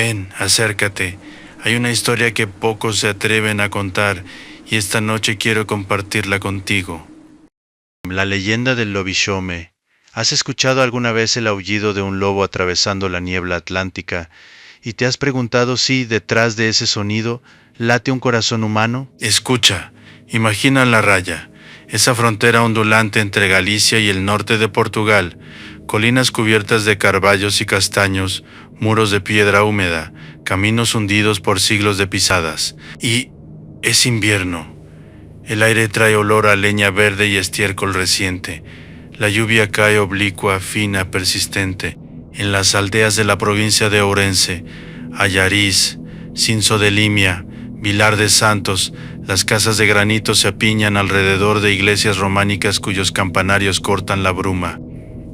Ven, acércate. Hay una historia que pocos se atreven a contar y esta noche quiero compartirla contigo. La leyenda del Lobishome. ¿Has escuchado alguna vez el aullido de un lobo atravesando la niebla atlántica y te has preguntado si detrás de ese sonido late un corazón humano? Escucha, imagina la raya, esa frontera ondulante entre Galicia y el norte de Portugal, colinas cubiertas de carballos y castaños, muros de piedra húmeda, caminos hundidos por siglos de pisadas. Y es invierno. El aire trae olor a leña verde y estiércol reciente. La lluvia cae oblicua, fina, persistente. En las aldeas de la provincia de Ourense, Allariz, Cinzo de Limia, Vilar de Santos, las casas de granito se apiñan alrededor de iglesias románicas cuyos campanarios cortan la bruma.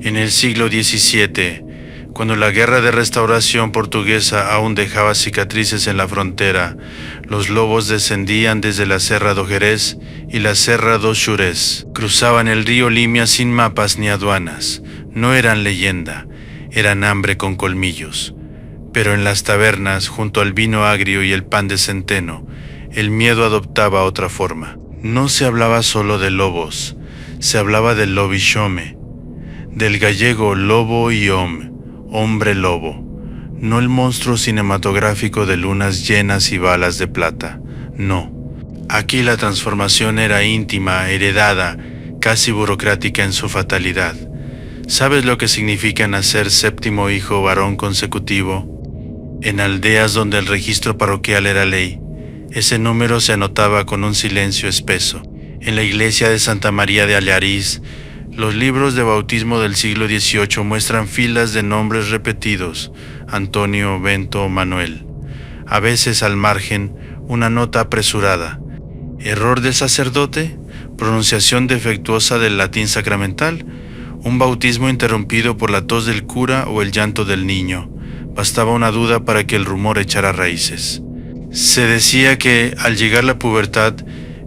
En el siglo XVII, cuando la guerra de restauración portuguesa aún dejaba cicatrices en la frontera, los lobos descendían desde la Serra do Jerez y la Serra do Xurés. Cruzaban el río Limia sin mapas ni aduanas. No eran leyenda, eran hambre con colmillos. Pero en las tabernas, junto al vino agrio y el pan de centeno, el miedo adoptaba otra forma. No se hablaba solo de lobos, se hablaba del lobishome, del gallego lobo y hombre lobo, no el monstruo cinematográfico de lunas llenas y balas de plata, no. Aquí la transformación era íntima, heredada, casi burocrática en su fatalidad. ¿Sabes lo que significa nacer séptimo hijo varón consecutivo? En aldeas donde el registro parroquial era ley, ese número se anotaba con un silencio espeso. En la iglesia de Santa María de Allariz, los libros de bautismo del siglo XVIII muestran filas de nombres repetidos: Antonio, Bento, Manuel. A veces al margen, una nota apresurada: ¿error del sacerdote? ¿Pronunciación defectuosa del latín sacramental? ¿Un bautismo interrumpido por la tos del cura o el llanto del niño? Bastaba una duda para que el rumor echara raíces. Se decía que, al llegar la pubertad,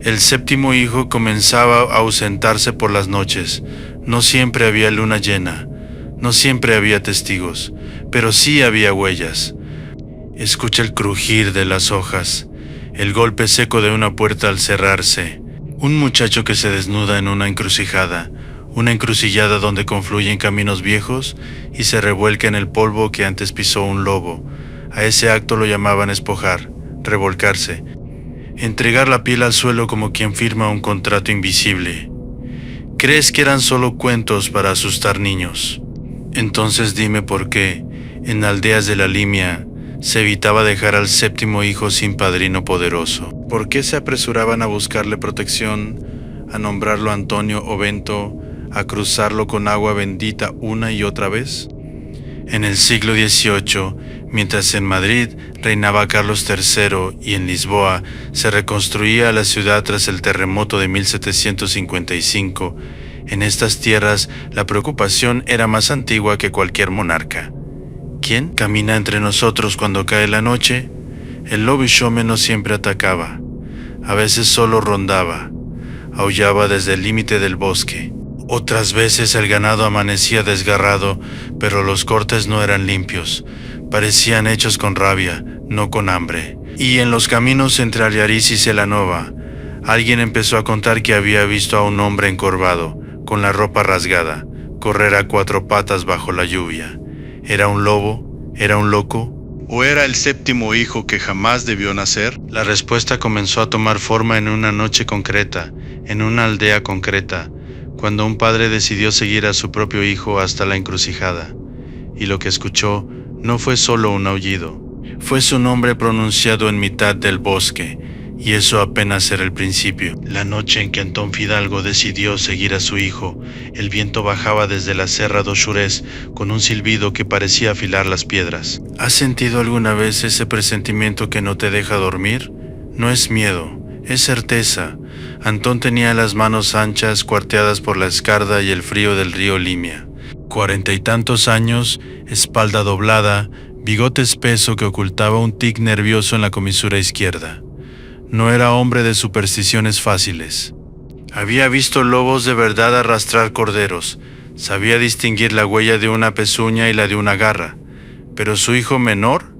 el séptimo hijo comenzaba a ausentarse por las noches. No siempre había luna llena, no siempre había testigos, pero sí había huellas. Escucha el crujir de las hojas, el golpe seco de una puerta al cerrarse. Un muchacho que se desnuda en una encrucillada donde confluyen caminos viejos y se revuelca en el polvo que antes pisó un lobo. A ese acto lo llamaban espojar, revolcarse, entregar la piel al suelo como quien firma un contrato invisible. ¿Crees que eran solo cuentos para asustar niños? Entonces dime por qué, en aldeas de la Limia, se evitaba dejar al séptimo hijo sin padrino poderoso. ¿Por qué se apresuraban a buscarle protección, a nombrarlo Antonio o Bento, a cruzarlo con agua bendita una y otra vez? En el siglo XVIII, mientras en Madrid reinaba Carlos III y en Lisboa se reconstruía la ciudad tras el terremoto de 1755, en estas tierras la preocupación era más antigua que cualquier monarca. ¿Quién camina entre nosotros cuando cae la noche? El lobishome no siempre atacaba, a veces solo rondaba, aullaba desde el límite del bosque. Otras veces el ganado amanecía desgarrado, pero los cortes no eran limpios, parecían hechos con rabia, no con hambre. Y en los caminos entre Allariz y Celanova, alguien empezó a contar que había visto a un hombre encorvado, con la ropa rasgada, correr a cuatro patas bajo la lluvia. ¿Era un lobo? ¿Era un loco? ¿O era el séptimo hijo que jamás debió nacer? La respuesta comenzó a tomar forma en una noche concreta, en una aldea concreta, cuando un padre decidió seguir a su propio hijo hasta la encrucijada. Y lo que escuchó no fue solo un aullido, fue su nombre pronunciado en mitad del bosque, y eso apenas era el principio. La noche en que Antón Fidalgo decidió seguir a su hijo, el viento bajaba desde la Serra do Xurés con un silbido que parecía afilar las piedras. ¿Has sentido alguna vez ese presentimiento que no te deja dormir? No es miedo, es certeza. Antón tenía las manos anchas, cuarteadas por la escarda y el frío del río Limia. 40 y tantos años, espalda doblada, bigote espeso que ocultaba un tic nervioso en la comisura izquierda. No era hombre de supersticiones fáciles. Había visto lobos de verdad arrastrar corderos, sabía distinguir la huella de una pezuña y la de una garra, pero su hijo menor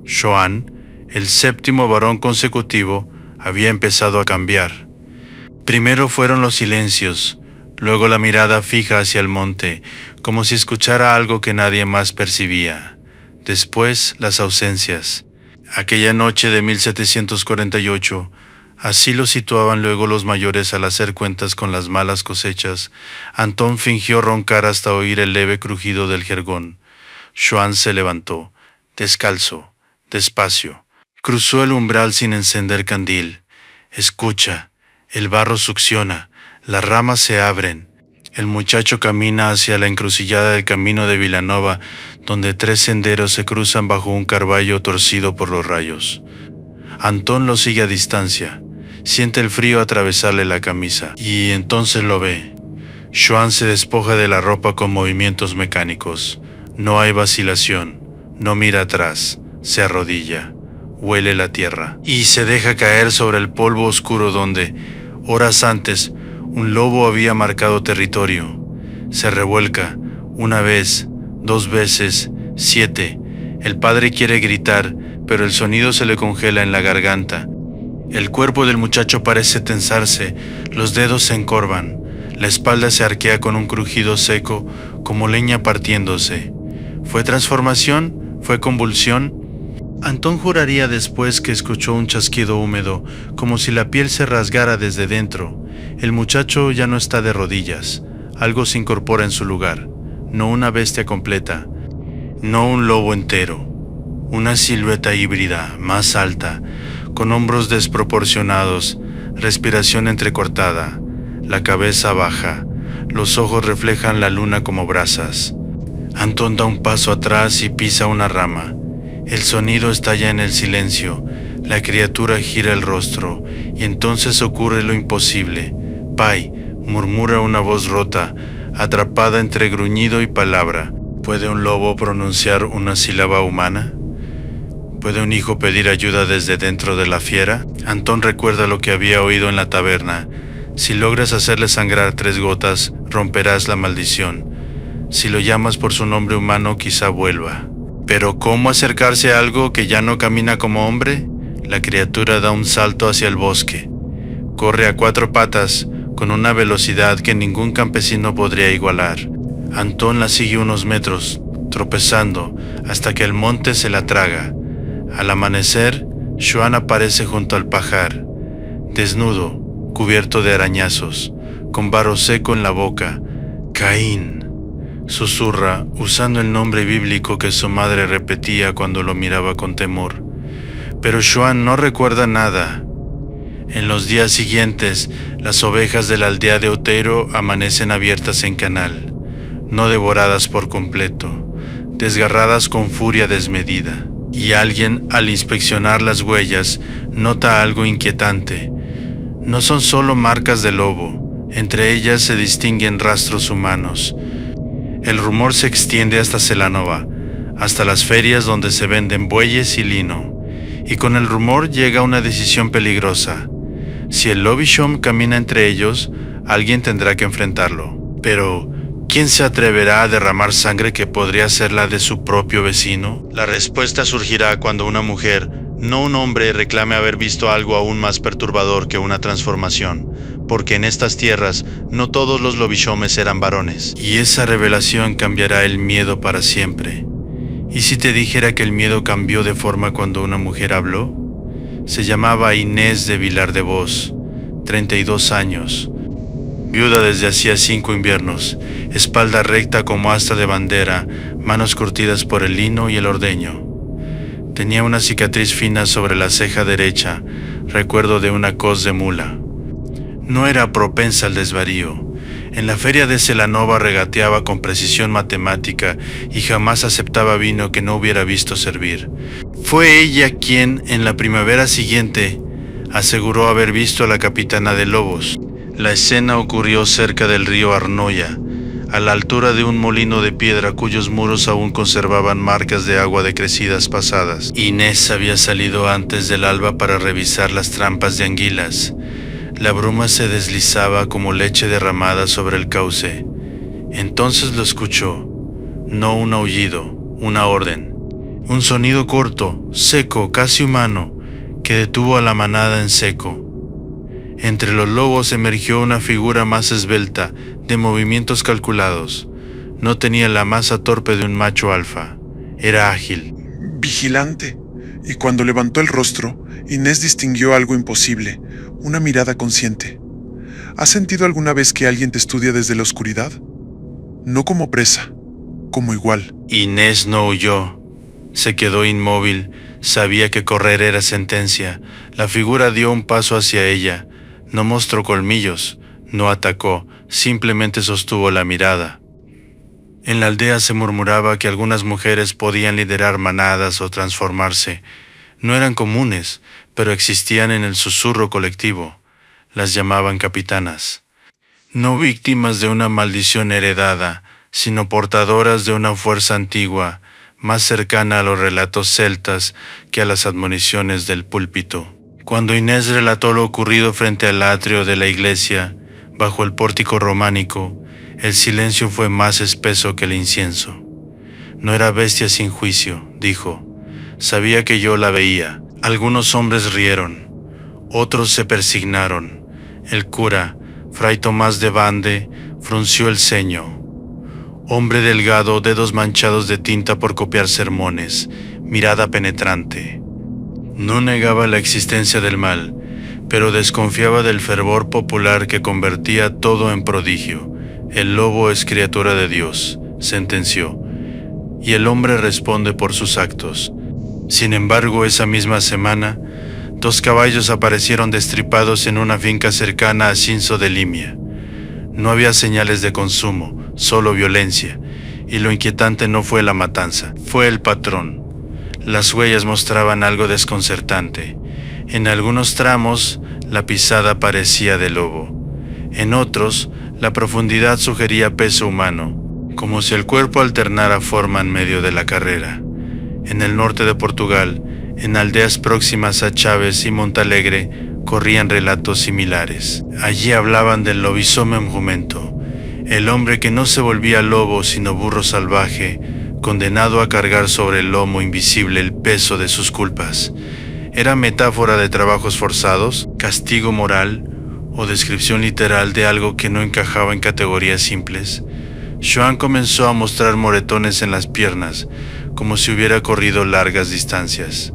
Xoán, el séptimo varón consecutivo, había empezado a cambiar. Primero fueron los silencios, luego la mirada fija hacia el monte, como si escuchara algo que nadie más percibía. Después las ausencias. Aquella noche de 1748, así lo situaban luego los mayores al hacer cuentas con las malas cosechas, Antón fingió roncar hasta oír el leve crujido del jergón. Xoán se levantó, descalzo, despacio. Cruzó el umbral sin encender candil. Escucha, el barro succiona, las ramas se abren. El muchacho camina hacia la encrucijada del camino de Vilanova, donde 3 senderos se cruzan bajo un carballo torcido por los rayos. Antón lo sigue a distancia. Siente el frío atravesarle la camisa, y entonces lo ve. Xoán se despoja de la ropa con movimientos mecánicos. No hay vacilación, no mira atrás, se arrodilla, huele la tierra, y se deja caer sobre el polvo oscuro donde, horas antes, un lobo había marcado territorio. Se revuelca, 1 vez, 2 veces, 7. El padre quiere gritar, pero el sonido se le congela en la garganta. El cuerpo del muchacho parece tensarse, los dedos se encorvan, la espalda se arquea con un crujido seco, como leña partiéndose. ¿Fue transformación? ¿Fue convulsión? Antón juraría después que escuchó un chasquido húmedo, como si la piel se rasgara desde dentro. El muchacho ya no está de rodillas. Algo se incorpora en su lugar. No una bestia completa, no un lobo entero. Una silueta híbrida, más alta, con hombros desproporcionados, respiración entrecortada, la cabeza baja, los ojos reflejan la luna como brasas. Antón da un paso atrás y pisa una rama. El sonido estalla en el silencio, la criatura gira el rostro, y entonces ocurre lo imposible. «Pai», murmura una voz rota, atrapada entre gruñido y palabra. ¿Puede un lobo pronunciar una sílaba humana? ¿Puede un hijo pedir ayuda desde dentro de la fiera? Antón recuerda lo que había oído en la taberna. Si logras hacerle sangrar 3 gotas, romperás la maldición. Si lo llamas por su nombre humano, quizá vuelva. Pero ¿cómo acercarse a algo que ya no camina como hombre? La criatura da un salto hacia el bosque. Corre a 4 patas, con una velocidad que ningún campesino podría igualar. Antón la sigue unos metros, tropezando, hasta que el monte se la traga. Al amanecer, Xoán aparece junto al pajar, desnudo, cubierto de arañazos, con barro seco en la boca. «Caín», susurra, usando el nombre bíblico que su madre repetía cuando lo miraba con temor. Pero Xoán no recuerda nada. En los días siguientes, las ovejas de la aldea de Otero amanecen abiertas en canal, no devoradas por completo, desgarradas con furia desmedida. Y alguien, al inspeccionar las huellas, nota algo inquietante. No son solo marcas de lobo, entre ellas se distinguen rastros humanos. El rumor se extiende hasta Celanova, hasta las ferias donde se venden bueyes y lino, y con el rumor llega una decisión peligrosa. Si el Lobishom camina entre ellos, alguien tendrá que enfrentarlo. Pero, ¿quién se atreverá a derramar sangre que podría ser la de su propio vecino? La respuesta surgirá cuando una mujer, no un hombre, reclame haber visto algo aún más perturbador que una transformación, porque en estas tierras no todos los Lobishomes eran varones. Y esa revelación cambiará el miedo para siempre. ¿Y si te dijera que el miedo cambió de forma cuando una mujer habló? Se llamaba Inés de Vilar de Vos, 32 años, viuda desde hacía 5 inviernos, espalda recta como asta de bandera, manos curtidas por el lino y el ordeño. Tenía una cicatriz fina sobre la ceja derecha, recuerdo de una coz de mula. No era propensa al desvarío. En la feria de Celanova regateaba con precisión matemática y jamás aceptaba vino que no hubiera visto servir. Fue ella quien, en la primavera siguiente, aseguró haber visto a la capitana de lobos. La escena ocurrió cerca del río Arnoya, a la altura de un molino de piedra cuyos muros aún conservaban marcas de agua de crecidas pasadas. Inés había salido antes del alba para revisar las trampas de anguilas. La bruma se deslizaba como leche derramada sobre el cauce. Entonces lo escuchó, no un aullido, una orden. Un sonido corto, seco, casi humano, que detuvo a la manada en seco. Entre los lobos emergió una figura más esbelta, de movimientos calculados. No tenía la masa torpe de un macho alfa. Era ágil. Vigilante. Y cuando levantó el rostro, Inés distinguió algo imposible, una mirada consciente. ¿Has sentido alguna vez que alguien te estudia desde la oscuridad? No como presa, como igual. Inés no huyó. Se quedó inmóvil. Sabía que correr era sentencia. La figura dio un paso hacia ella. No mostró colmillos, no atacó, simplemente sostuvo la mirada. En la aldea se murmuraba que algunas mujeres podían liderar manadas o transformarse. No eran comunes, pero existían en el susurro colectivo. Las llamaban capitanas. No víctimas de una maldición heredada, sino portadoras de una fuerza antigua, más cercana a los relatos celtas que a las admoniciones del púlpito. Cuando Inés relató lo ocurrido frente al atrio de la iglesia, bajo el pórtico románico, el silencio fue más espeso que el incienso. No era bestia sin juicio, dijo. Sabía que yo la veía. Algunos hombres rieron, otros se persignaron. El cura, Fray Tomás de Bande, frunció el ceño. Hombre delgado, dedos manchados de tinta por copiar sermones, mirada penetrante. No negaba la existencia del mal, pero desconfiaba del fervor popular que convertía todo en prodigio. El lobo es criatura de Dios, sentenció, y el hombre responde por sus actos. Sin embargo, esa misma semana, 2 caballos aparecieron destripados en una finca cercana a Cinzo de Limia. No había señales de consumo, solo violencia, y lo inquietante no fue la matanza, fue el patrón. Las huellas mostraban algo desconcertante. En algunos tramos, la pisada parecía de lobo. En otros, la profundidad sugería peso humano, como si el cuerpo alternara forma en medio de la carrera. En el norte de Portugal, en aldeas próximas a Chaves y Montalegre, corrían relatos similares. Allí hablaban del lobisomem jumento, el hombre que no se volvía lobo sino burro salvaje, condenado a cargar sobre el lomo invisible el peso de sus culpas. ¿Era metáfora de trabajos forzados, castigo moral o descripción literal de algo que no encajaba en categorías simples? Joan comenzó a mostrar moretones en las piernas, como si hubiera corrido largas distancias.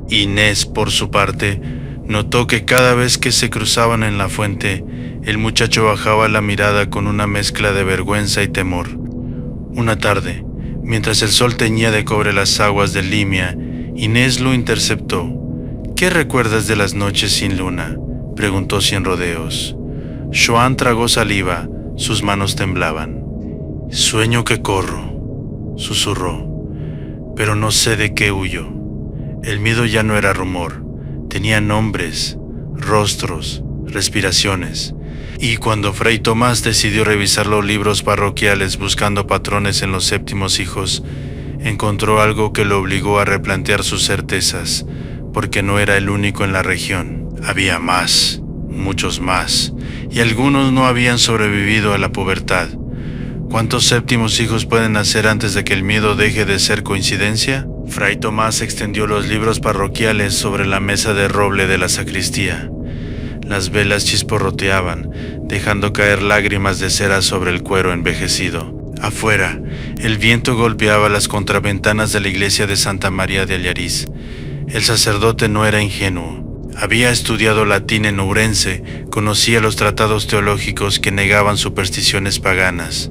Inés, por su parte, notó que cada vez que se cruzaban en la fuente, el muchacho bajaba la mirada con una mezcla de vergüenza y temor. Una tarde, mientras el sol teñía de cobre las aguas de Limia, Inés lo interceptó. ¿Qué recuerdas de las noches sin luna?, preguntó sin rodeos. Joan tragó saliva, sus manos temblaban. Sueño que corro, susurró, pero no sé de qué huyo. El miedo ya no era rumor, tenía nombres, rostros, respiraciones. Y cuando Fray Tomás decidió revisar los libros parroquiales buscando patrones en los séptimos hijos, encontró algo que lo obligó a replantear sus certezas, porque no era el único en la región. Había más, muchos más, y algunos no habían sobrevivido a la pubertad. ¿Cuántos séptimos hijos pueden nacer antes de que el miedo deje de ser coincidencia? Fray Tomás extendió los libros parroquiales sobre la mesa de roble de la sacristía. Las velas chisporroteaban, dejando caer lágrimas de cera sobre el cuero envejecido. Afuera, el viento golpeaba las contraventanas de la iglesia de Santa María de Allariz. El sacerdote no era ingenuo. Había estudiado latín en Ourense, conocía los tratados teológicos que negaban supersticiones paganas.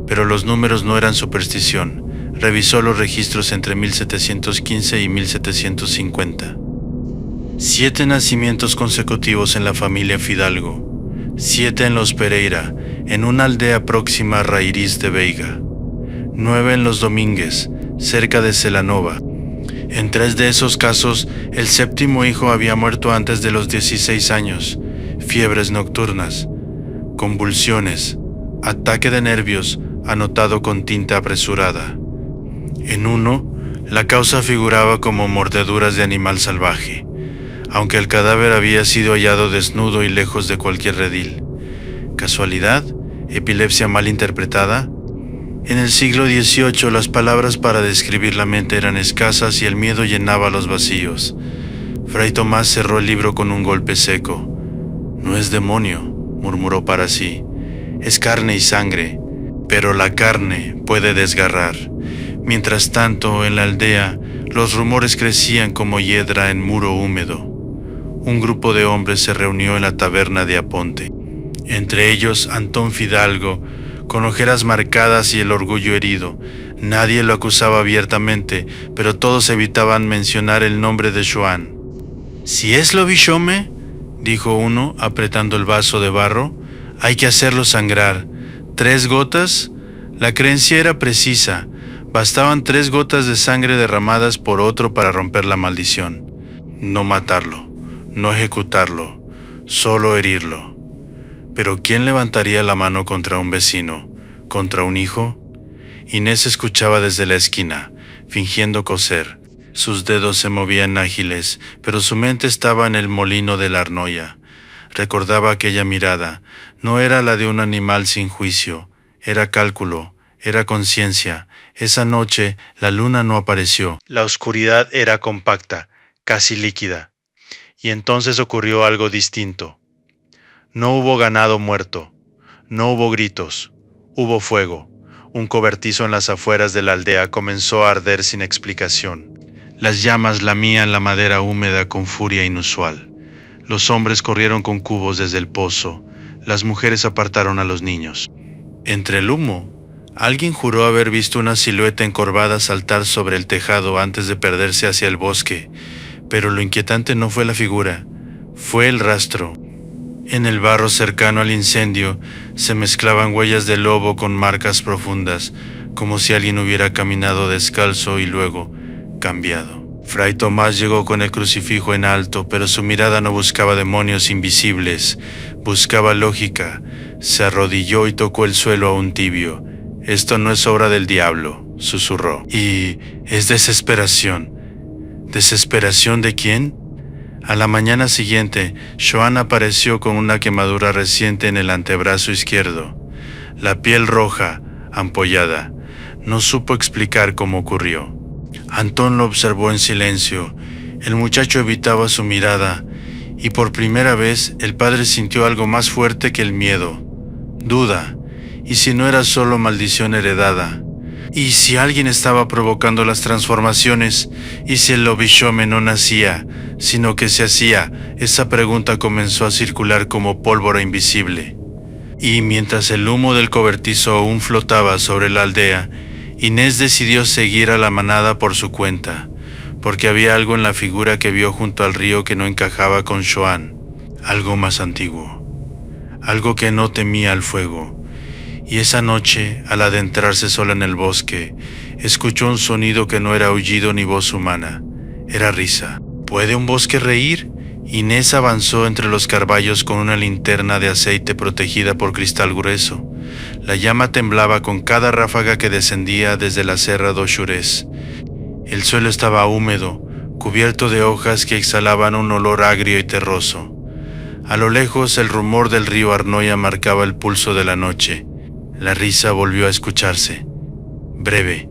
Pero los números no eran superstición. Revisó los registros entre 1715 y 1750. 7 nacimientos consecutivos en la familia Fidalgo, 7 en los Pereira, en una aldea próxima a Rairiz de Veiga, 9 en los Domínguez, cerca de Celanova. En 3 de esos casos, el séptimo hijo había muerto antes de los 16 años, fiebres nocturnas, convulsiones, ataque de nervios, anotado con tinta apresurada. En uno, la causa figuraba como mordeduras de animal salvaje, aunque el cadáver había sido hallado desnudo y lejos de cualquier redil. ¿Casualidad? ¿Epilepsia mal interpretada? En el siglo XVIII las palabras para describir la mente eran escasas y el miedo llenaba los vacíos. Fray Tomás cerró el libro con un golpe seco. «No es demonio», murmuró para sí, «es carne y sangre, pero la carne puede desgarrar». Mientras tanto, en la aldea, los rumores crecían como hiedra en muro húmedo. Un grupo de hombres se reunió en la taberna de Aponte. Entre ellos, Antón Fidalgo, con ojeras marcadas y el orgullo herido. Nadie lo acusaba abiertamente, pero todos evitaban mencionar el nombre de Joan. «Si es Lobichome», dijo uno, apretando el vaso de barro, «hay que hacerlo sangrar. 3 gotas». La creencia era precisa. Bastaban 3 gotas de sangre derramadas por otro para romper la maldición. No matarlo, no ejecutarlo, solo herirlo. Pero ¿quién levantaría la mano contra un vecino? ¿Contra un hijo? Inés escuchaba desde la esquina, fingiendo coser. Sus dedos se movían ágiles, pero su mente estaba en el molino de la arnoya. Recordaba aquella mirada. No era la de un animal sin juicio. Era cálculo, era conciencia. Esa noche la luna no apareció. La oscuridad era compacta, casi líquida. Y entonces ocurrió algo distinto. No hubo ganado muerto, no hubo gritos, hubo fuego. Un cobertizo en las afueras de la aldea comenzó a arder sin explicación. Las llamas lamían la madera húmeda con furia inusual. Los hombres corrieron con cubos desde el pozo. Las mujeres apartaron a los niños. Entre el humo, alguien juró haber visto una silueta encorvada saltar sobre el tejado antes de perderse hacia el bosque, pero lo inquietante no fue la figura, fue el rastro. En el barro cercano al incendio se mezclaban huellas de lobo con marcas profundas, como si alguien hubiera caminado descalzo y luego cambiado. Fray Tomás llegó con el crucifijo en alto, pero su mirada no buscaba demonios invisibles, buscaba lógica. Se arrodilló y tocó el suelo aún tibio. «Esto no es obra del diablo», susurró. «Y es desesperación». ¿Desesperación de quién? A la mañana siguiente, Joan apareció con una quemadura reciente en el antebrazo izquierdo. La piel roja, ampollada. No supo explicar cómo ocurrió. Antón lo observó en silencio. El muchacho evitaba su mirada, y por primera vez el padre sintió algo más fuerte que el miedo. Duda. ¿Y si no era solo maldición heredada? ¿Y si alguien estaba provocando las transformaciones? ¿Y si el Lobichome no nacía, sino que se hacía? Esa pregunta comenzó a circular como pólvora invisible. Y mientras el humo del cobertizo aún flotaba sobre la aldea, Inés decidió seguir a la manada por su cuenta, porque había algo en la figura que vio junto al río que no encajaba con Joan, algo más antiguo, algo que no temía al fuego. Y esa noche, al adentrarse sola en el bosque, escuchó un sonido que no era aullido ni voz humana, era risa. ¿Puede un bosque reír? Inés avanzó entre los carballos con una linterna de aceite protegida por cristal grueso. La llama temblaba con cada ráfaga que descendía desde la serra do Xurés. El suelo estaba húmedo, cubierto de hojas que exhalaban un olor agrio y terroso. A lo lejos el rumor del río Arnoya marcaba el pulso de la noche. La risa volvió a escucharse, breve,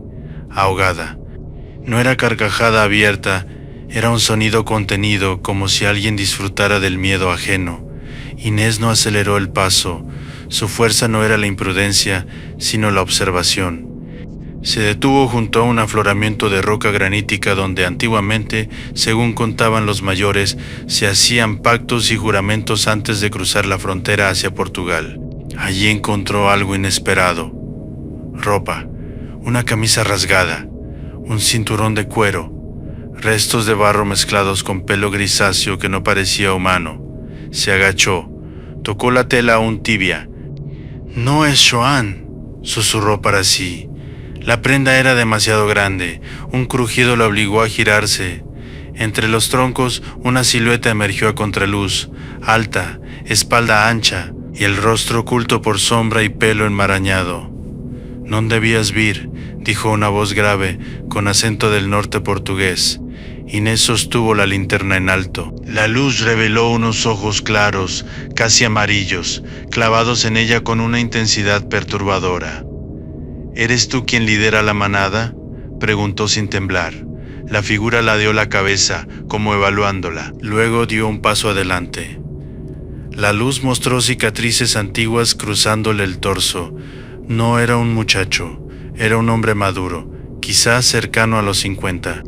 ahogada. No era carcajada abierta, era un sonido contenido, como si alguien disfrutara del miedo ajeno. Inés no aceleró el paso. Su fuerza no era la imprudencia, sino la observación. Se detuvo junto a un afloramiento de roca granítica donde antiguamente, según contaban los mayores, se hacían pactos y juramentos antes de cruzar la frontera hacia Portugal. Allí encontró algo inesperado. Ropa, una camisa rasgada, un cinturón de cuero, restos de barro mezclados con pelo grisáceo que no parecía humano. Se agachó, tocó la tela aún tibia. «No es Joan», susurró para sí. La prenda era demasiado grande. Un crujido la obligó a girarse. Entre los troncos, una silueta emergió a contraluz, alta, espalda ancha, y el rostro oculto por sombra y pelo enmarañado. «Non debías vir», dijo una voz grave, con acento del norte portugués. Inés sostuvo la linterna en alto. La luz reveló unos ojos claros, casi amarillos, clavados en ella con una intensidad perturbadora. ¿Eres tú quien lidera la manada?, preguntó sin temblar. La figura ladeó la cabeza, como evaluándola. Luego dio un paso adelante. La luz mostró cicatrices antiguas cruzándole el torso. No era un muchacho, era un hombre maduro, quizás cercano a los 50.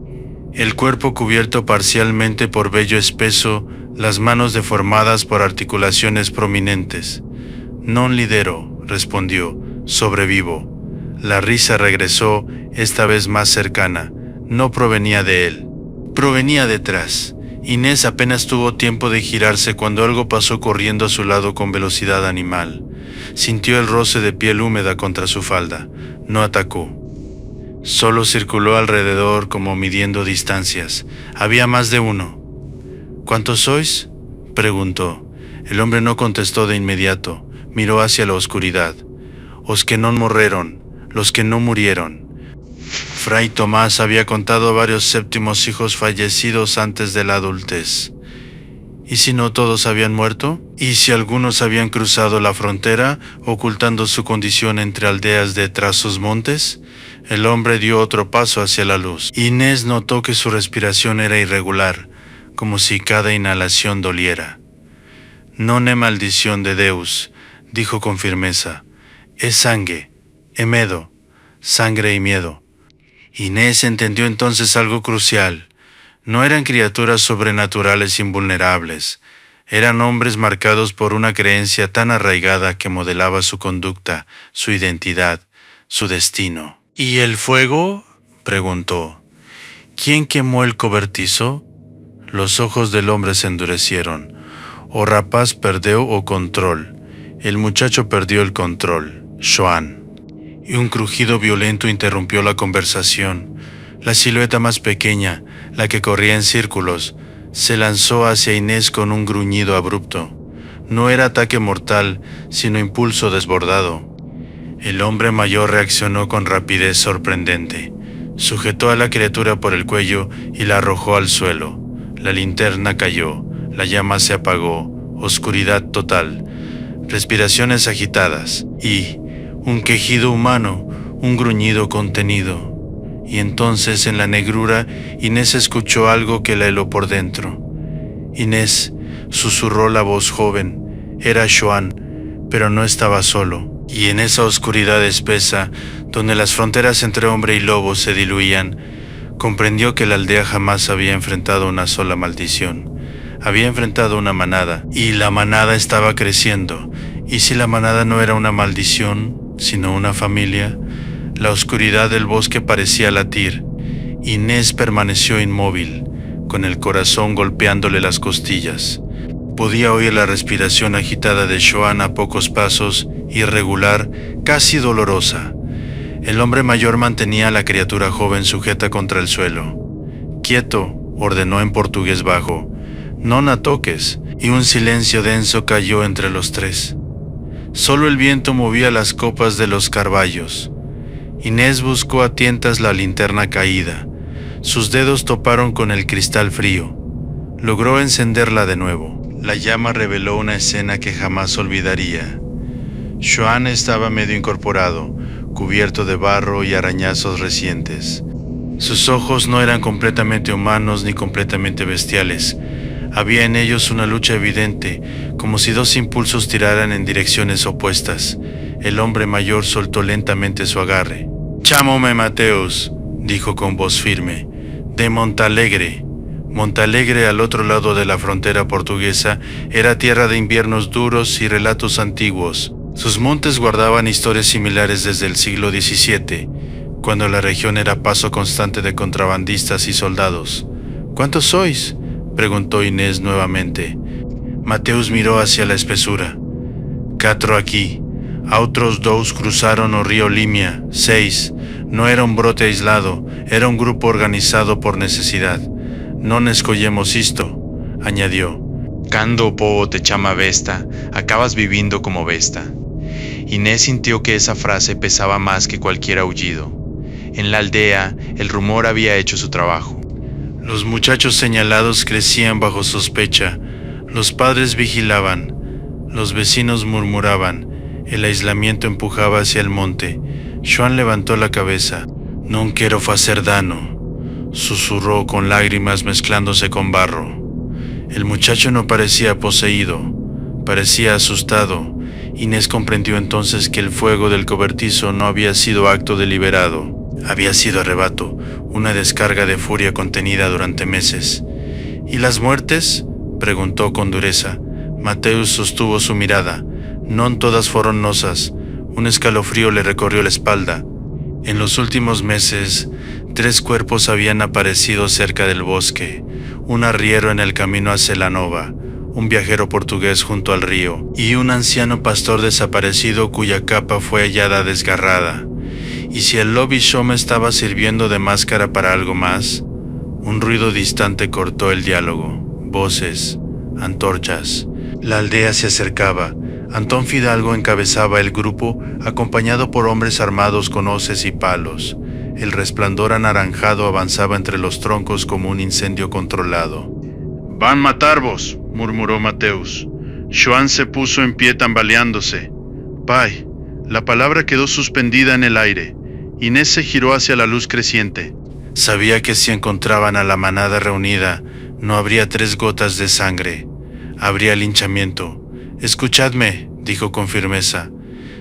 El cuerpo cubierto parcialmente por vello espeso, las manos deformadas por articulaciones prominentes. «Non lidero», respondió, «sobrevivo». La risa regresó, esta vez más cercana. No provenía de él. Provenía detrás. Inés apenas tuvo tiempo de girarse cuando algo pasó corriendo a su lado con velocidad animal. Sintió el roce de piel húmeda contra su falda. No atacó. Solo circuló alrededor como midiendo distancias. Había más de uno. «¿Cuántos sois?», preguntó. El hombre no contestó de inmediato. Miró hacia la oscuridad. «Os que non morreron, los que no murieron». Fray Tomás había contado varios séptimos hijos fallecidos antes de la adultez. ¿Y si no todos habían muerto? ¿Y si algunos habían cruzado la frontera, ocultando su condición entre aldeas de tras montes? El hombre dio otro paso hacia la luz. Inés notó que su respiración era irregular, como si cada inhalación doliera. «Non è maldición de Deus», dijo con firmeza. «Es sangue, medo, sangre y miedo». Inés entendió entonces algo crucial. No eran criaturas sobrenaturales invulnerables. Eran hombres marcados por una creencia tan arraigada que modelaba su conducta, su identidad, su destino. «¿Y el fuego?», preguntó. «¿Quién quemó el cobertizo?». Los ojos del hombre se endurecieron. O rapaz perdió o control. El muchacho perdió el control. Xoán. Y un crujido violento interrumpió la conversación. La silueta más pequeña, la que corría en círculos, se lanzó hacia Inés con un gruñido abrupto. No era ataque mortal, sino impulso desbordado. El hombre mayor reaccionó con rapidez sorprendente. Sujetó a la criatura por el cuello y la arrojó al suelo. La linterna cayó, la llama se apagó, oscuridad total, respiraciones agitadas y un quejido humano, un gruñido contenido. Y entonces en la negrura Inés escuchó algo que la heló por dentro. «Inés», susurró la voz joven, era Xoán, pero no estaba solo. Y en esa oscuridad espesa, donde las fronteras entre hombre y lobo se diluían, comprendió que la aldea jamás había enfrentado una sola maldición. Había enfrentado una manada, y la manada estaba creciendo. ¿Y si la manada no era una maldición, sino una familia? La oscuridad del bosque parecía latir. Inés permaneció inmóvil, con el corazón golpeándole las costillas. Podía oír la respiración agitada de Xoán a pocos pasos, irregular, casi dolorosa. El hombre mayor mantenía a la criatura joven sujeta contra el suelo. «Quieto», ordenó en portugués bajo. «Non a toques», y un silencio denso cayó entre los tres. Solo el viento movía las copas de los carballos. Inés buscó a tientas la linterna caída. Sus dedos toparon con el cristal frío. Logró encenderla de nuevo. La llama reveló una escena que jamás olvidaría. Xoán estaba medio incorporado, cubierto de barro y arañazos recientes. Sus ojos no eran completamente humanos ni completamente bestiales. Había en ellos una lucha evidente, como si dos impulsos tiraran en direcciones opuestas. El hombre mayor soltó lentamente su agarre. «Chámome Mateus», dijo con voz firme, «de Montalegre». Montalegre, al otro lado de la frontera portuguesa, era tierra de inviernos duros y relatos antiguos. Sus montes guardaban historias similares desde el siglo XVII, cuando la región era paso constante de contrabandistas y soldados. «¿Cuántos sois?», preguntó Inés nuevamente. Mateus miró hacia la espesura. «Catro aquí. Outros dous cruzaron o río Limia, 6. No era un brote aislado, era un grupo organizado por necesidad. Non escollemos isto», añadió. «Cando o povo te chama besta, acabas vivindo como besta». Inés sintió que esa frase pesaba más que cualquier aullido. En la aldea, el rumor había hecho su trabajo. Los muchachos señalados crecían bajo sospecha. Los padres vigilaban. Los vecinos murmuraban. El aislamiento empujaba hacia el monte. Xuan levantó la cabeza. «Non quiero facer dano», susurró con lágrimas mezclándose con barro. El muchacho no parecía poseído, parecía asustado. Inés comprendió entonces que el fuego del cobertizo no había sido acto deliberado, había sido arrebato, una descarga de furia contenida durante meses. «¿Y las muertes?», preguntó con dureza. Mateus sostuvo su mirada. «Non todas foron nosas». Un escalofrío le recorrió la espalda. En los últimos meses, 3 cuerpos habían aparecido cerca del bosque: un arriero en el camino a Celanova, un viajero portugués junto al río, y un anciano pastor desaparecido cuya capa fue hallada desgarrada. ¿Y si el Lobishome estaba sirviendo de máscara para algo más? Un ruido distante cortó el diálogo. Voces, antorchas. La aldea se acercaba. Antón Fidalgo encabezaba el grupo, acompañado por hombres armados con hoces y palos. El resplandor anaranjado avanzaba entre los troncos como un incendio controlado. «Van matarvos», murmuró Mateus. Xuan se puso en pie tambaleándose. «Pai». La palabra quedó suspendida en el aire. Inés se giró hacia la luz creciente. Sabía que si encontraban a la manada reunida, no habría 3 gotas de sangre. Habría linchamiento. «Escuchadme», dijo con firmeza.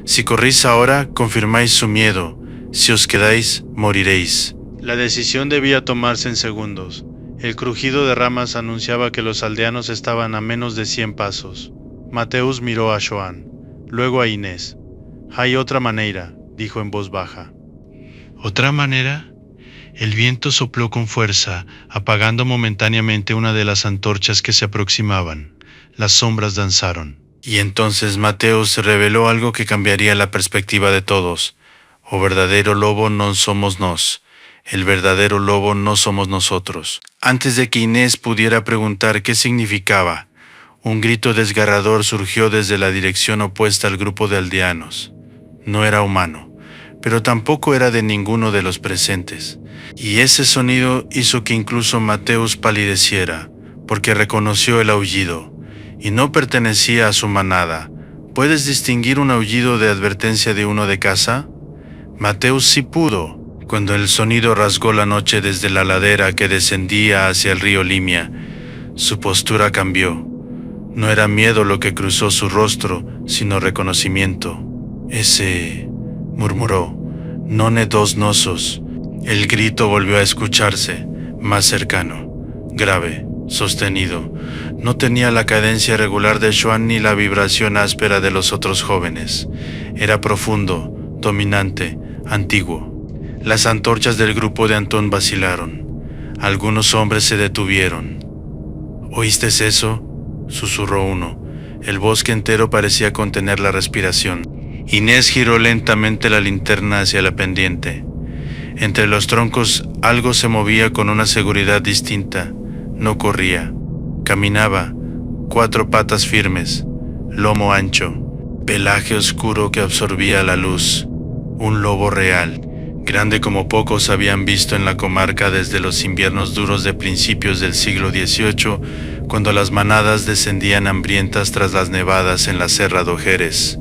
«Si corrís ahora, confirmáis su miedo. Si os quedáis, moriréis». La decisión debía tomarse en segundos. El crujido de ramas anunciaba que los aldeanos estaban a menos de 100 pasos. Mateus miró a Xuan, luego a Inés. «Hay otra manera», dijo en voz baja. «¿Otra manera?» El viento sopló con fuerza, apagando momentáneamente una de las antorchas que se aproximaban. Las sombras danzaron. Y entonces Mateus reveló algo que cambiaría la perspectiva de todos. «O verdadero lobo non somos nós. El verdadero lobo no somos nosotros». Antes de que Inés pudiera preguntar qué significaba, un grito desgarrador surgió desde la dirección opuesta al grupo de aldeanos. No era humano, pero tampoco era de ninguno de los presentes. Y ese sonido hizo que incluso Mateus palideciera, porque reconoció el aullido, y no pertenecía a su manada. ¿Puedes distinguir un aullido de advertencia de uno de caza? Mateus sí pudo. Cuando el sonido rasgó la noche desde la ladera que descendía hacia el río Limia, su postura cambió. No era miedo lo que cruzó su rostro, sino reconocimiento. «Ese», murmuró, «non è dos nosos». El grito volvió a escucharse, más cercano, grave, sostenido. No tenía la cadencia regular de Xuan ni la vibración áspera de los otros jóvenes. Era profundo, dominante, antiguo. Las antorchas del grupo de Antón vacilaron. Algunos hombres se detuvieron. «¿Oíste eso?», susurró uno. El bosque entero parecía contener la respiración. Inés giró lentamente la linterna hacia la pendiente. Entre los troncos algo se movía con una seguridad distinta. No corría. Caminaba, 4 patas firmes, lomo ancho, pelaje oscuro que absorbía la luz. Un lobo real, grande como pocos habían visto en la comarca desde los inviernos duros de principios del siglo XVIII, cuando las manadas descendían hambrientas tras las nevadas en la Serra de Ojeres.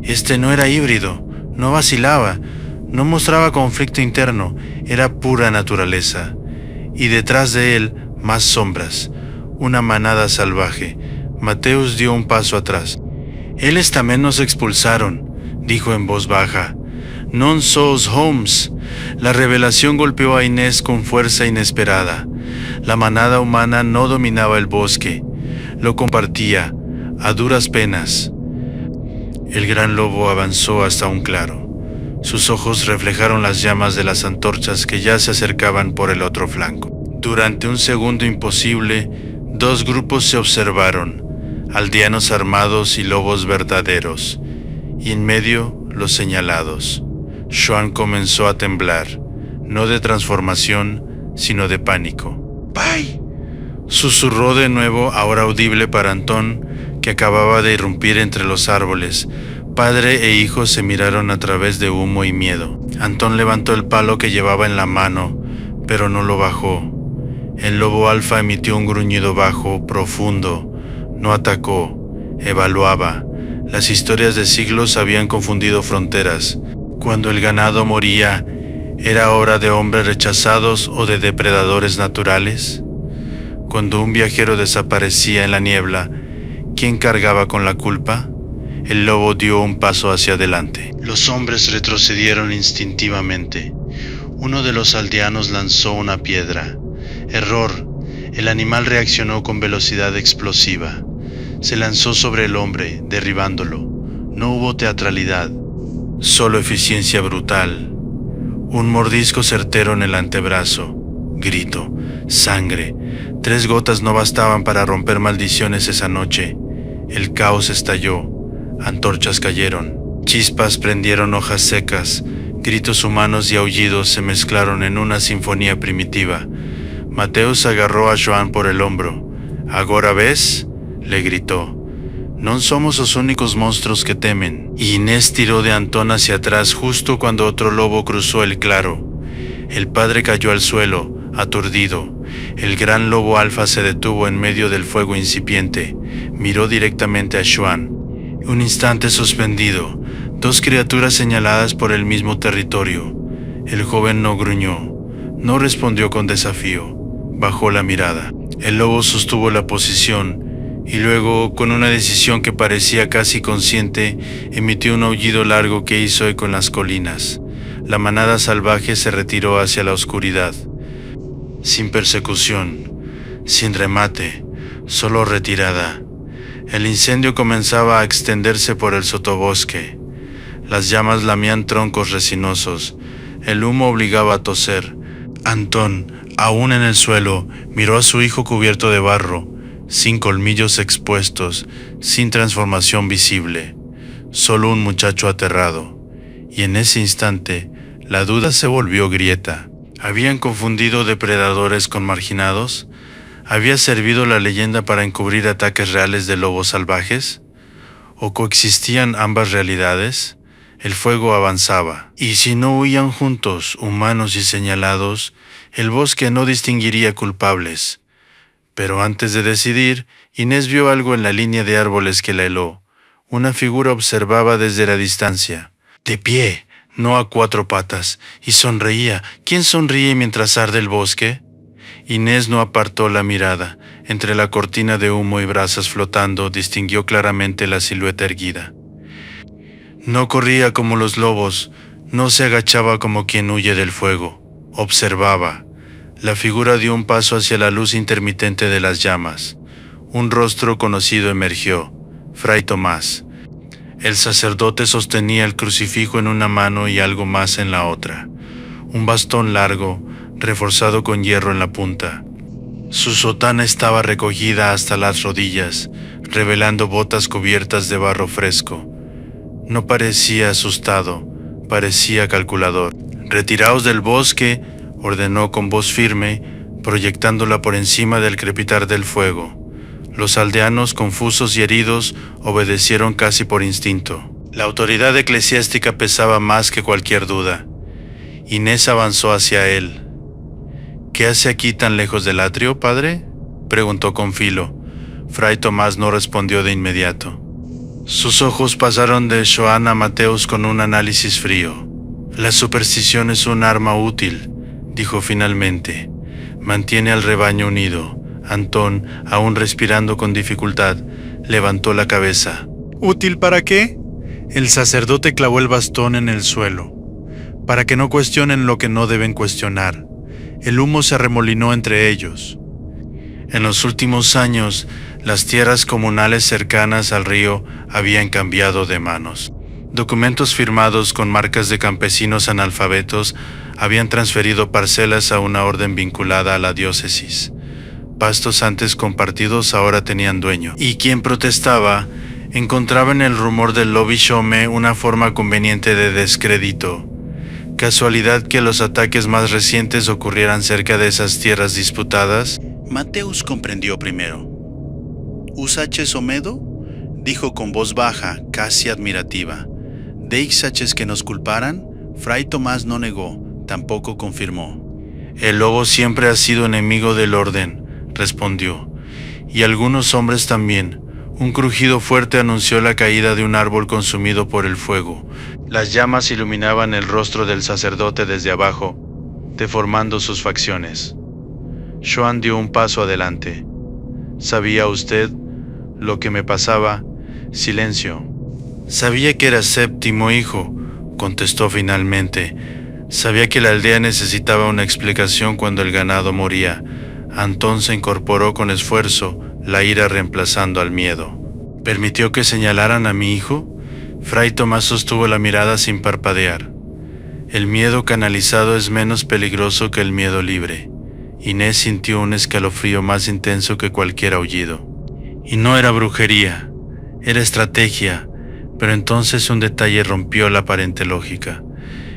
Este no era híbrido, no vacilaba, no mostraba conflicto interno, era pura naturaleza. Y detrás de él, más sombras, una manada salvaje. Mateus dio un paso atrás. «Eles tamén nos expulsaron», dijo en voz baja. «Non sos Holmes». La revelación golpeó a Inés con fuerza inesperada. La manada humana no dominaba el bosque, lo compartía, a duras penas. El gran lobo avanzó hasta un claro. Sus ojos reflejaron las llamas de las antorchas que ya se acercaban por el otro flanco. Durante un segundo imposible, 2 grupos se observaron, aldeanos armados y lobos verdaderos, y en medio los señalados. Xuan comenzó a temblar, no de transformación, sino de pánico. «¡Pai!», susurró de nuevo, ahora audible para Antón, que acababa de irrumpir entre los árboles. Padre e hijo se miraron a través de humo y miedo. Antón levantó el palo que llevaba en la mano, pero no lo bajó. El lobo alfa emitió un gruñido bajo, profundo. No atacó, evaluaba. Las historias de siglos habían confundido fronteras. Cuando el ganado moría, ¿era obra de hombres rechazados o de depredadores naturales? Cuando un viajero desaparecía en la niebla, ¿quién cargaba con la culpa? El lobo dio un paso hacia adelante. Los hombres retrocedieron instintivamente. Uno de los aldeanos lanzó una piedra. Error. El animal reaccionó con velocidad explosiva. Se lanzó sobre el hombre, derribándolo. No hubo teatralidad, solo eficiencia brutal. Un mordisco certero en el antebrazo. Grito. Sangre. 3 gotas no bastaban para romper maldiciones esa noche. El caos estalló. Antorchas cayeron. Chispas prendieron hojas secas. Gritos humanos y aullidos se mezclaron en una sinfonía primitiva. Mateus agarró a Joan por el hombro. «¿Agora ves?», le gritó. «Non somos los únicos monstruos que temen». Y Inés tiró de Antón hacia atrás justo cuando otro lobo cruzó el claro. El padre cayó al suelo, aturdido. El gran lobo alfa se detuvo en medio del fuego incipiente. Miró directamente a Joan. Un instante suspendido. 2 criaturas señaladas por el mismo territorio. El joven no gruñó. No respondió con desafío. Bajó la mirada. El lobo sostuvo la posición y luego, con una decisión que parecía casi consciente, emitió un aullido largo que hizo eco en las colinas. La manada salvaje se retiró hacia la oscuridad. Sin persecución, sin remate, solo retirada. El incendio comenzaba a extenderse por el sotobosque. Las llamas lamían troncos resinosos. El humo obligaba a toser. Antón, aún en el suelo, miró a su hijo cubierto de barro, sin colmillos expuestos, sin transformación visible. Solo un muchacho aterrado. Y en ese instante, la duda se volvió grieta. ¿Habían confundido depredadores con marginados? ¿Había servido la leyenda para encubrir ataques reales de lobos salvajes? ¿O coexistían ambas realidades? El fuego avanzaba, y si no huían juntos, humanos y señalados, el bosque no distinguiría culpables. Pero antes de decidir, Inés vio algo en la línea de árboles que la heló. Una figura observaba desde la distancia, de pie, no a 4 patas, y sonreía. ¿Quién sonríe mientras arde el bosque? Inés no apartó la mirada. Entre la cortina de humo y brasas flotando, distinguió claramente la silueta erguida. No corría como los lobos, no se agachaba como quien huye del fuego. Observaba. La figura dio un paso hacia la luz intermitente de las llamas. Un rostro conocido emergió. Fray Tomás. El sacerdote sostenía el crucifijo en una mano y algo más en la otra. Un bastón largo, reforzado con hierro en la punta. Su sotana estaba recogida hasta las rodillas, revelando botas cubiertas de barro fresco. No parecía asustado, parecía calculador. «Retiraos del bosque», ordenó con voz firme, proyectándola por encima del crepitar del fuego. Los aldeanos, confusos y heridos, obedecieron casi por instinto. La autoridad eclesiástica pesaba más que cualquier duda. Inés avanzó hacia él. «¿Qué hace aquí tan lejos del atrio, padre?», preguntó con filo. Fray Tomás no respondió de inmediato. Sus ojos pasaron de Joan a Mateus con un análisis frío. «La superstición es un arma útil», dijo finalmente. «Mantiene al rebaño unido». Antón, aún respirando con dificultad, levantó la cabeza. «¿Útil para qué?». El sacerdote clavó el bastón en el suelo. «Para que no cuestionen lo que no deben cuestionar». El humo se arremolinó entre ellos. En los últimos años, las tierras comunales cercanas al río habían cambiado de manos. Documentos firmados con marcas de campesinos analfabetos habían transferido parcelas a una orden vinculada a la diócesis. Pastos antes compartidos ahora tenían dueño. Y quien protestaba encontraba en el rumor del Lobishome una forma conveniente de descrédito. ¿Casualidad que los ataques más recientes ocurrieran cerca de esas tierras disputadas? Mateus comprendió primero. «¿Usaches Omedo?», dijo con voz baja, casi admirativa. «¿Deixaches que nos culparan?». Fray Tomás no negó, tampoco confirmó. «El lobo siempre ha sido enemigo del orden», respondió. «Y algunos hombres también». Un crujido fuerte anunció la caída de un árbol consumido por el fuego. Las llamas iluminaban el rostro del sacerdote desde abajo, deformando sus facciones. Joan dio un paso adelante. ¿Sabía usted lo que me pasaba? Silencio. Sabía que era séptimo hijo, contestó finalmente. Sabía que la aldea necesitaba una explicación cuando el ganado moría. Antón se incorporó con esfuerzo, la ira reemplazando al miedo. ¿Permitió que señalaran a mi hijo? Fray Tomás sostuvo la mirada sin parpadear. El miedo canalizado es menos peligroso que el miedo libre. Inés sintió un escalofrío más intenso que cualquier aullido. Y no era brujería, era estrategia, pero entonces un detalle rompió la aparente lógica.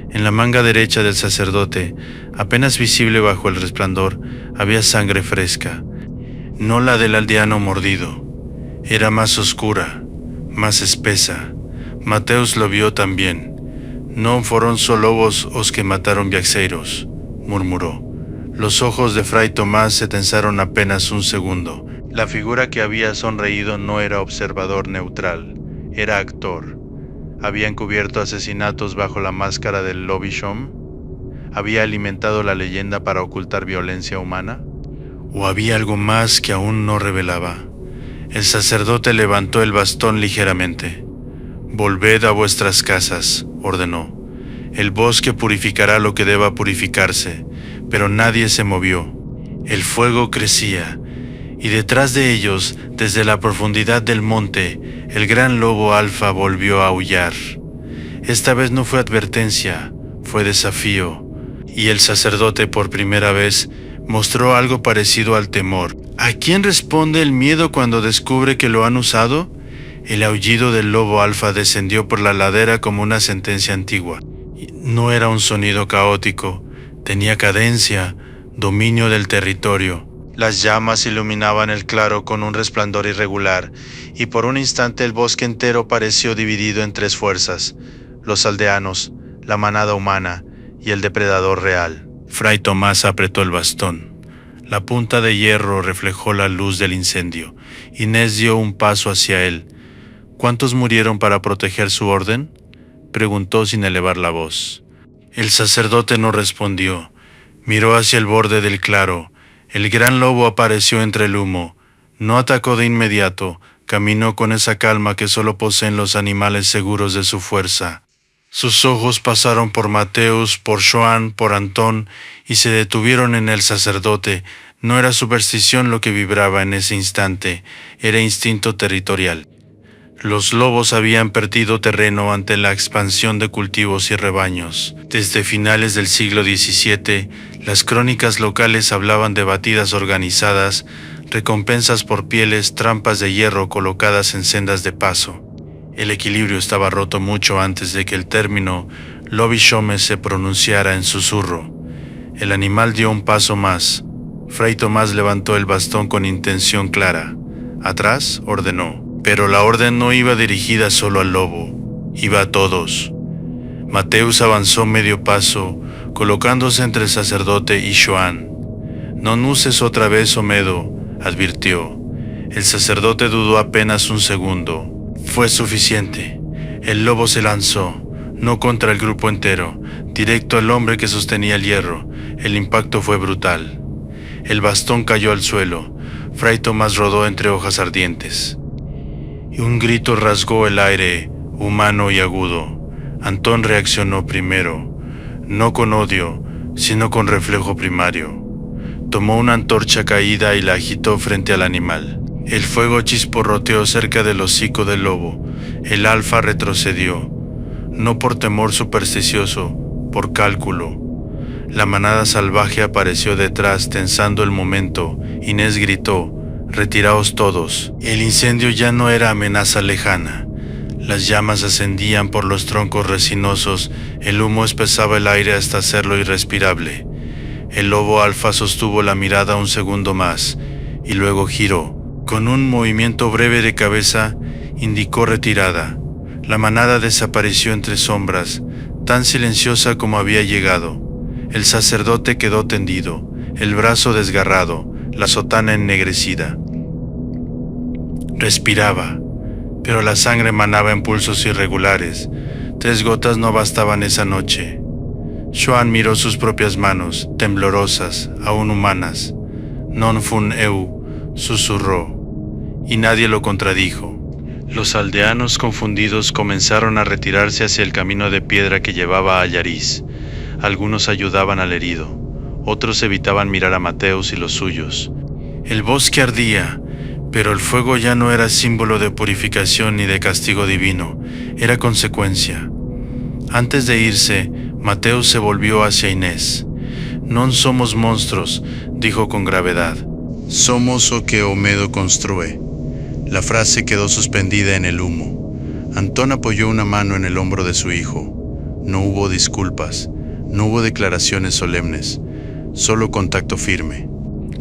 En la manga derecha del sacerdote, apenas visible bajo el resplandor, había sangre fresca, no la del aldeano mordido. Era más oscura, más espesa. Mateus lo vio también. «Non foron só lobos os que mataron viaxeiros», murmuró. Los ojos de Fray Tomás se tensaron apenas un segundo. La figura que había sonreído no era observador neutral, era actor. ¿Había encubierto asesinatos bajo la máscara del Lobishom? ¿Había alimentado la leyenda para ocultar violencia humana? ¿O había algo más que aún no revelaba? El sacerdote levantó el bastón ligeramente. «Volved a vuestras casas», ordenó. «El bosque purificará lo que deba purificarse», pero nadie se movió. El fuego crecía, y detrás de ellos, desde la profundidad del monte, el gran lobo alfa volvió a aullar. Esta vez no fue advertencia, fue desafío, y el sacerdote por primera vez mostró algo parecido al temor. ¿A quién responde el miedo cuando descubre que lo han usado? El aullido del lobo alfa descendió por la ladera como una sentencia antigua. No era un sonido caótico, tenía cadencia, dominio del territorio. Las llamas iluminaban el claro con un resplandor irregular, y por un instante el bosque entero pareció dividido en tres fuerzas: los aldeanos, la manada humana y el depredador real. Fray Tomás apretó el bastón. La punta de hierro reflejó la luz del incendio. Inés dio un paso hacia él. ¿Cuántos murieron para proteger su orden?, preguntó sin elevar la voz. El sacerdote no respondió. Miró hacia el borde del claro. El gran lobo apareció entre el humo. No atacó de inmediato, caminó con esa calma que solo poseen los animales seguros de su fuerza. Sus ojos pasaron por Mateus, por Joan, por Antón, y se detuvieron en el sacerdote. No era superstición lo que vibraba en ese instante, era instinto territorial. Los lobos habían perdido terreno ante la expansión de cultivos y rebaños. Desde finales del siglo XVII, las crónicas locales hablaban de batidas organizadas, recompensas por pieles, trampas de hierro colocadas en sendas de paso. El equilibrio estaba roto mucho antes de que el término Lobishome se pronunciara en susurro. El animal dio un paso más. Fray Tomás levantó el bastón con intención clara. «Atrás», ordenó. Pero la orden no iba dirigida solo al lobo, iba a todos. Mateus avanzó medio paso, colocándose entre el sacerdote y Joan. «Non uses otra vez, Omedo», advirtió. El sacerdote dudó apenas un segundo. Fue suficiente. El lobo se lanzó, no contra el grupo entero, directo al hombre que sostenía el hierro. El impacto fue brutal. El bastón cayó al suelo. Fray Tomás rodó entre hojas ardientes. Y un grito rasgó el aire, humano y agudo. Antón reaccionó primero, no con odio, sino con reflejo primario. Tomó una antorcha caída y la agitó frente al animal. El fuego chisporroteó cerca del hocico del lobo. El alfa retrocedió, no por temor supersticioso, por cálculo. La manada salvaje apareció detrás, tensando el momento. Inés gritó: «Retiraos todos». El incendio ya no era amenaza lejana. Las llamas ascendían por los troncos resinosos, el humo espesaba el aire hasta hacerlo irrespirable. El lobo alfa sostuvo la mirada un segundo más, y luego giró. Con un movimiento breve de cabeza, indicó retirada. La manada desapareció entre sombras, tan silenciosa como había llegado. El sacerdote quedó tendido, el brazo desgarrado, la sotana ennegrecida. Respiraba, pero la sangre manaba en pulsos irregulares. 3 gotas no bastaban esa noche. Xoan miró sus propias manos, temblorosas, aún humanas. Non fun eu, susurró, y nadie lo contradijo. Los aldeanos confundidos comenzaron a retirarse hacia el camino de piedra que llevaba a Yariz. Algunos ayudaban al herido, otros evitaban mirar a Mateus y los suyos. El bosque ardía, pero el fuego ya no era símbolo de purificación ni de castigo divino, era consecuencia. Antes de irse, Mateus se volvió hacia Inés. «Non somos monstruos», dijo con gravedad. «Somos o que o medo construe». La frase quedó suspendida en el humo. Antón apoyó una mano en el hombro de su hijo. No hubo disculpas, no hubo declaraciones solemnes, solo contacto firme.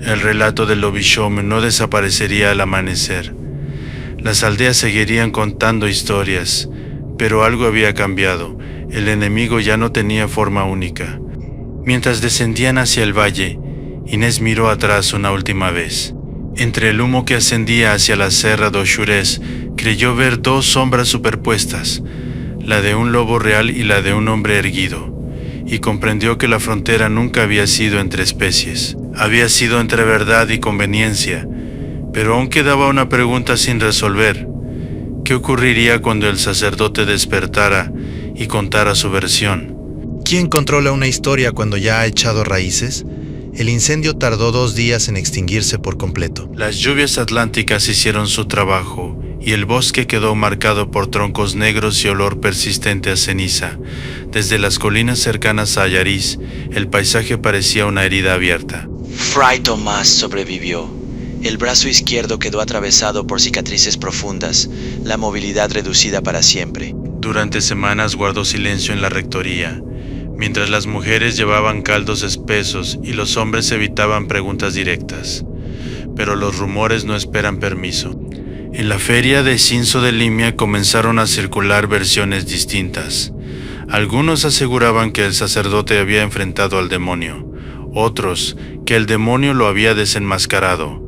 El relato del Lobishome no desaparecería al amanecer. Las aldeas seguirían contando historias, pero algo había cambiado. El enemigo ya no tenía forma única. Mientras descendían hacia el valle, Inés miró atrás una última vez. Entre el humo que ascendía hacia la Serra do Xurés, creyó ver 2 sombras superpuestas, la de un lobo real y la de un hombre erguido, y comprendió que la frontera nunca había sido entre especies, había sido entre verdad y conveniencia, pero aún quedaba una pregunta sin resolver. ¿Qué ocurriría cuando el sacerdote despertara y contara su versión? ¿Quién controla una historia cuando ya ha echado raíces? El incendio tardó 2 días en extinguirse por completo. Las lluvias atlánticas hicieron su trabajo y el bosque quedó marcado por troncos negros y olor persistente a ceniza. Desde las colinas cercanas a Yariz, el paisaje parecía una herida abierta. Fray Tomás sobrevivió. El brazo izquierdo quedó atravesado por cicatrices profundas, la movilidad reducida para siempre. Durante semanas guardó silencio en la rectoría, mientras las mujeres llevaban caldos espesos y los hombres evitaban preguntas directas. Pero los rumores no esperan permiso. En la feria de Cinzo de Limia comenzaron a circular versiones distintas. Algunos aseguraban que el sacerdote había enfrentado al demonio, otros que el demonio lo había desenmascarado.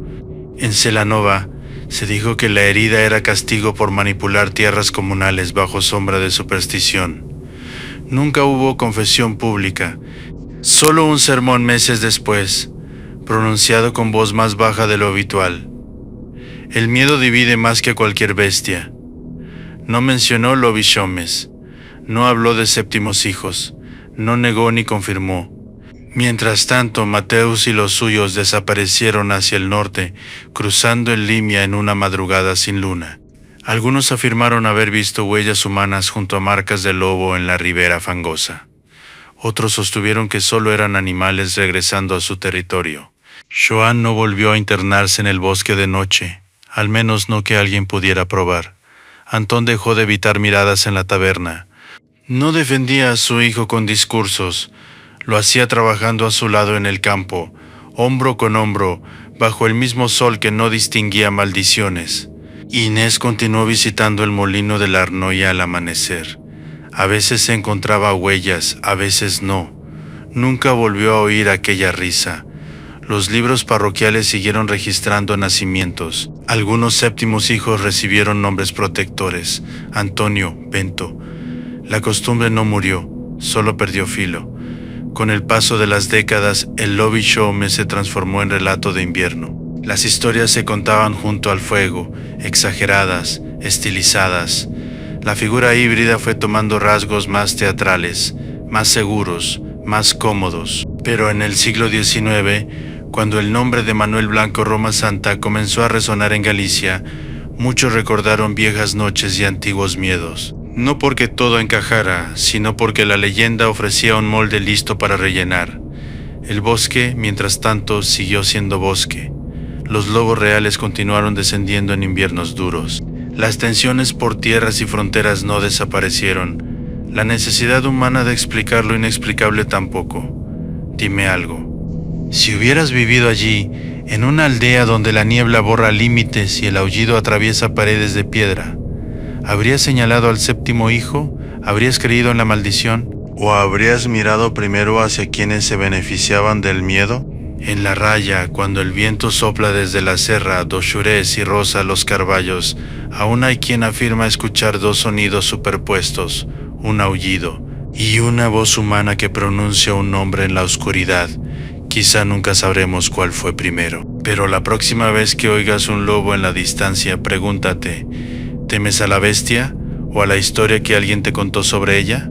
En Celanova se dijo que la herida era castigo por manipular tierras comunales bajo sombra de superstición. Nunca hubo confesión pública, solo un sermón meses después, pronunciado con voz más baja de lo habitual. El miedo divide más que cualquier bestia. No mencionó Lobishomes, no habló de séptimos hijos, no negó ni confirmó. Mientras tanto, Mateus y los suyos desaparecieron hacia el norte, cruzando el Limia en una madrugada sin luna. Algunos afirmaron haber visto huellas humanas junto a marcas de lobo en la ribera fangosa. Otros sostuvieron que solo eran animales regresando a su territorio. Xoan no volvió a internarse en el bosque de noche, al menos no que alguien pudiera probar. Antón dejó de evitar miradas en la taberna. No defendía a su hijo con discursos, lo hacía trabajando a su lado en el campo, hombro con hombro, bajo el mismo sol que no distinguía maldiciones. Inés continuó visitando el molino de la Arnoia al amanecer. A veces se encontraba huellas, a veces no. Nunca volvió a oír aquella risa. Los libros parroquiales siguieron registrando nacimientos. Algunos séptimos hijos recibieron nombres protectores: Antonio, Bento. La costumbre no murió, solo perdió filo. Con el paso de las décadas, el Lobishome se transformó en relato de invierno. Las historias se contaban junto al fuego, exageradas, estilizadas. La figura híbrida fue tomando rasgos más teatrales, más seguros, más cómodos. Pero en el siglo XIX, cuando el nombre de Manuel Blanco Roma Santa comenzó a resonar en Galicia, muchos recordaron viejas noches y antiguos miedos. No porque todo encajara, sino porque la leyenda ofrecía un molde listo para rellenar. El bosque, mientras tanto, siguió siendo bosque. Los lobos reales continuaron descendiendo en inviernos duros. Las tensiones por tierras y fronteras no desaparecieron. La necesidad humana de explicar lo inexplicable tampoco. Dime algo. Si hubieras vivido allí, en una aldea donde la niebla borra límites y el aullido atraviesa paredes de piedra, ¿habrías señalado al séptimo hijo? ¿Habrías creído en la maldición? ¿O habrías mirado primero hacia quienes se beneficiaban del miedo? En la raya, cuando el viento sopla desde la serra do Xurés y roza los carballos, aún hay quien afirma escuchar 2 sonidos superpuestos, un aullido y una voz humana que pronuncia un nombre en la oscuridad. Quizá nunca sabremos cuál fue primero, pero la próxima vez que oigas un lobo en la distancia, pregúntate, ¿temes a la bestia o a la historia que alguien te contó sobre ella?